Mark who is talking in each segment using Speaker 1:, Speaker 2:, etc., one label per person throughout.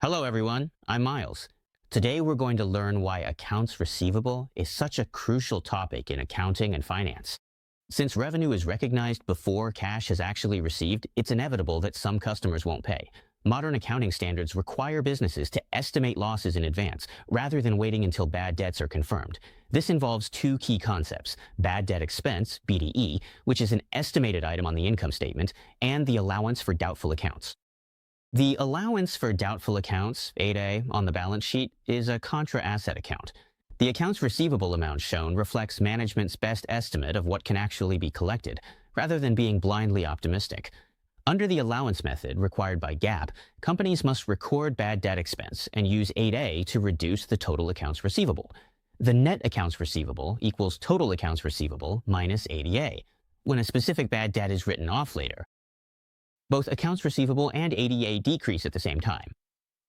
Speaker 1: Hello everyone, I'm Miles. Today we're going to learn why accounts receivable is such a crucial topic in accounting and finance. Since revenue is recognized before cash is actually received, it's inevitable that some customers won't pay. Modern accounting standards require businesses to estimate losses in advance, rather than waiting until bad debts are confirmed. This involves two key concepts: bad debt expense, BDE, which is an estimated item on the income statement, and the allowance for doubtful accounts. The allowance for doubtful accounts, ADA, on the balance sheet is a contra-asset account. The accounts receivable amount shown reflects management's best estimate of what can actually be collected, rather than being blindly optimistic. Under the allowance method required by GAAP, companies must record bad debt expense and use 8A to reduce the total accounts receivable. The net accounts receivable equals total accounts receivable minus ADA, when a specific bad debt is written off later. Both accounts receivable and ADA decrease at the same time.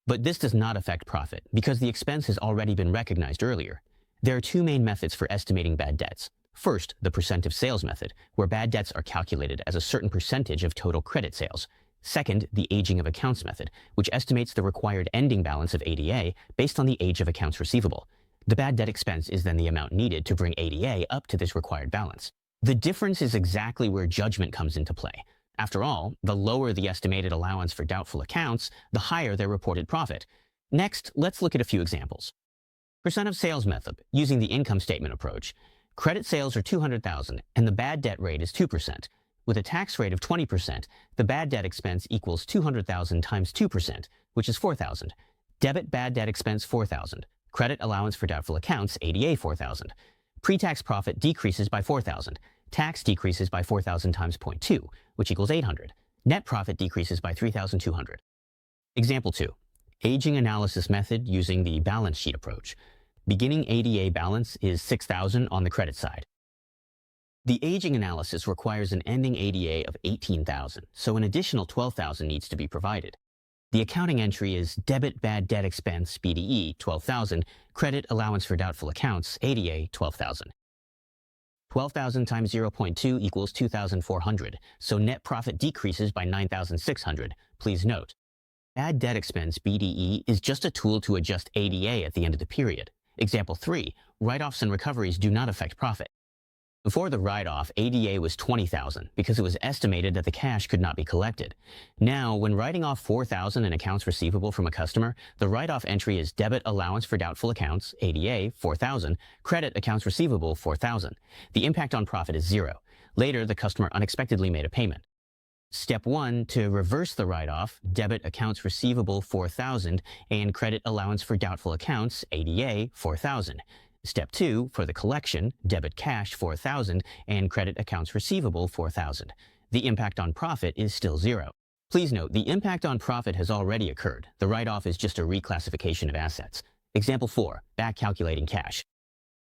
Speaker 1: But this does not affect profit, because the expense has already been recognized earlier. There are two main methods for estimating bad debts. First, the percent of sales method, where bad debts are calculated as a certain percentage of total credit sales. Second, the aging of accounts method, which estimates the required ending balance of ADA based on the age of accounts receivable. The bad debt expense is then the amount needed to bring ADA up to this required balance. The difference is exactly where judgment comes into play. After all, the lower the estimated allowance for doubtful accounts, the higher their reported profit. Next, let's look at a few examples. Percent of sales method, using the income statement approach. Credit sales are $200,000 and the bad debt rate is 2%. With a tax rate of 20%, the bad debt expense equals $200,000 times 2%, which is $4,000. Debit bad debt expense $4,000. Credit allowance for doubtful accounts ADA $4,000. Pre-tax profit decreases by $4,000. Tax decreases by $4,000 times 0.2, which equals $800. Net profit decreases by $3,200. Example 2. Aging analysis method using the balance sheet approach. Beginning ADA balance is $6,000 on the credit side. The aging analysis requires an ending ADA of $18,000, so an additional $12,000 needs to be provided. The accounting entry is debit bad debt expense BDE $12,000, credit allowance for doubtful accounts ADA $12,000. 12,000 times 0.2 equals 2,400, so net profit decreases by 9,600. Please note, bad debt expense BDE is just a tool to adjust ADA at the end of the period. Example 3, write-offs and recoveries do not affect profit. Before the write-off, ADA was $20,000 because it was estimated that the cash could not be collected. Now, when writing off $4,000 in accounts receivable from a customer, the write-off entry is debit allowance for doubtful accounts, ADA, $4,000, credit accounts receivable, $4,000. The impact on profit is zero. Later, the customer unexpectedly made a payment. Step 1, to reverse the write-off, debit accounts receivable, $4,000, and credit allowance for doubtful accounts, ADA, $4,000. Step 2, for the collection, debit cash $4,000 and credit accounts receivable $4,000. The impact on profit is still zero. Please note, the impact on profit has already occurred. The write-off is just a reclassification of assets. Example 4, back calculating cash.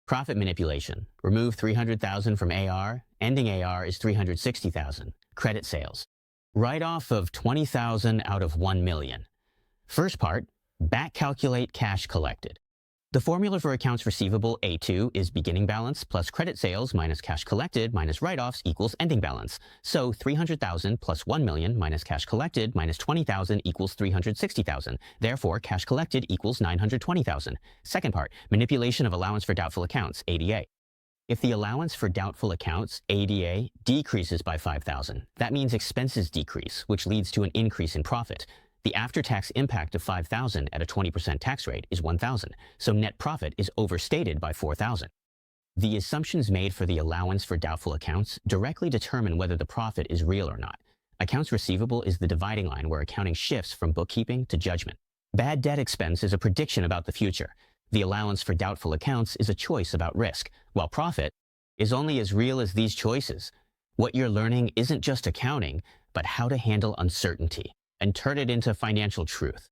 Speaker 1: Profit manipulation. Remove $300,000 from AR. Ending AR is $360,000. Credit sales. Write-off of $20,000 out of $1 million. First part, back calculate cash collected. The formula for accounts receivable A2 is beginning balance plus credit sales minus cash collected minus write-offs equals ending balance. So 300,000 plus 1 million minus cash collected minus 20,000 equals 360,000. Therefore, cash collected equals 920,000. Second part, manipulation of allowance for doubtful accounts, ADA. If the allowance for doubtful accounts, ADA, decreases by 5,000, that means expenses decrease, which leads to an increase in profit. The after-tax impact of 5,000 at a 20% tax rate is 1,000, so net profit is overstated by 4,000. The assumptions made for the allowance for doubtful accounts directly determine whether the profit is real or not. Accounts receivable is the dividing line where accounting shifts from bookkeeping to judgment. Bad debt expense is a prediction about the future. The allowance for doubtful accounts is a choice about risk, while profit is only as real as these choices. What you're learning isn't just accounting, but how to handle uncertainty and turn it into financial truth.